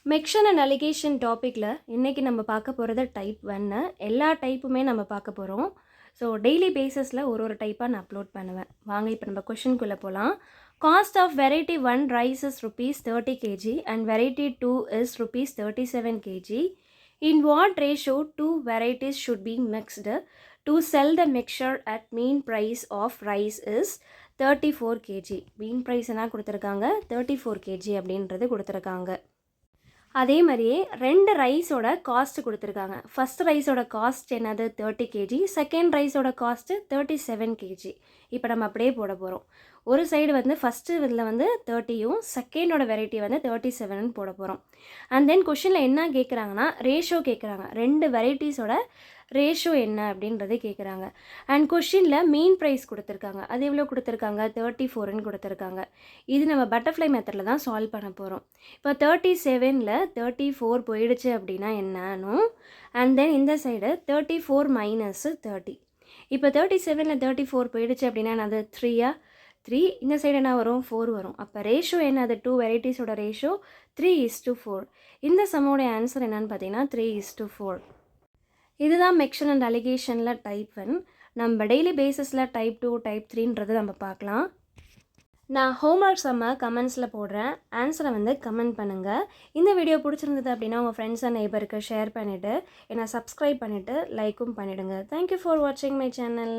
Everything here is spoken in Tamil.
மெக்ஷன் அண்ட் அலிகேஷன் டாப்பிக்கில் இன்றைக்கி நம்ம பார்க்க போகிறது டைப் 1. எல்லா டைப்புமே நம்ம பார்க்க போகிறோம். ஸோ டெய்லி பேசிஸில் ஒரு டைப்பாக நான் அப்லோட் பண்ணுவேன். வாங்க இப்போ நம்ம கொஷின்குள்ளே போகலாம். Cost of variety 1 rice is ₹30 kg and variety 2 is ₹37 kg. In what ratio 2 varieties should be mixed to sell the mixture at mean price of rice is 34 kg. mean price என்ன கொடுத்துருக்காங்க? 34 kg அப்படின்றது கொடுத்துருக்காங்க. அதே மாதிரியே 2 ரைஸோட காஸ்ட் கொடுத்துருக்காங்க. ஃபஸ்ட் ரைஸோட காஸ்ட் என்னது 30 kg, செகண்ட் ரைஸோட காஸ்ட்டு 37 kg. இப்போ நம்ம அப்படியே போட போகிறோம். ஒரு சைடு வந்து ஃபஸ்ட்டு இதில் வந்து 30யும் செகண்டோட வெரைட்டி வந்து 37ன்னு போட போகிறோம். அண்ட் தென் கொஷினில் என்ன கேட்குறாங்கன்னா ரேஷியோ கேட்குறாங்க. 2 வெரைட்டிஸோட ரேஷியோ என்ன அப்படின்றது கேட்குறாங்க. அண்ட் கொஷினில் மீன் ப்ரைஸ் கொடுத்துருக்காங்க. அது எவ்வளோ கொடுத்துருக்காங்க? 34ன்னு கொடுத்துருக்காங்க. இது நம்ம பட்டர்ஃப்ளை மெத்தடில் தான் சால்வ் பண்ண போகிறோம். இப்போ 37ல் 34 போயிடுச்சு அப்படின்னா என்னன்னும், அண்ட் தென் இந்த சைடு 34 - 30. இப்போ 37ல் 34 போயிடுச்சு அப்படின்னா அது 3 இந்த சைடு என்ன வரும்? 4 வரும். அப்போ ரேஷியோ என்ன? அது 2 வெரைட்டிஸோட ரேஷியோ 3:4. இந்த சம்மோடைய ஆன்சர் என்னன்னு பார்த்தீங்கன்னா 3:4. இதுதான் மெக்ஷன் அண்ட் அலிகேஷனில் டைப் 1. நம்ம டெய்லி பேசிஸில் டைப் 2, டைப் 3ன்றது நம்ம பார்க்கலாம். நான் ஹோம்ஒர்க் செம்ம கமெண்ட்ஸில் போடுறேன். ஆன்சரை வந்து கமெண்ட் பண்ணுங்கள். இந்த வீடியோ பிடிச்சிருந்தது அப்படின்னா உங்கள் ஃப்ரெண்ட்ஸ் அண்ட் நெய்பருக்கு ஷேர் பண்ணிவிட்டு என்னை சப்ஸ்கிரைப் பண்ணிவிட்டு லைக்கும் பண்ணிவிடுங்க. தேங்க்யூ ஃபார் வாட்சிங் மை சேனல்.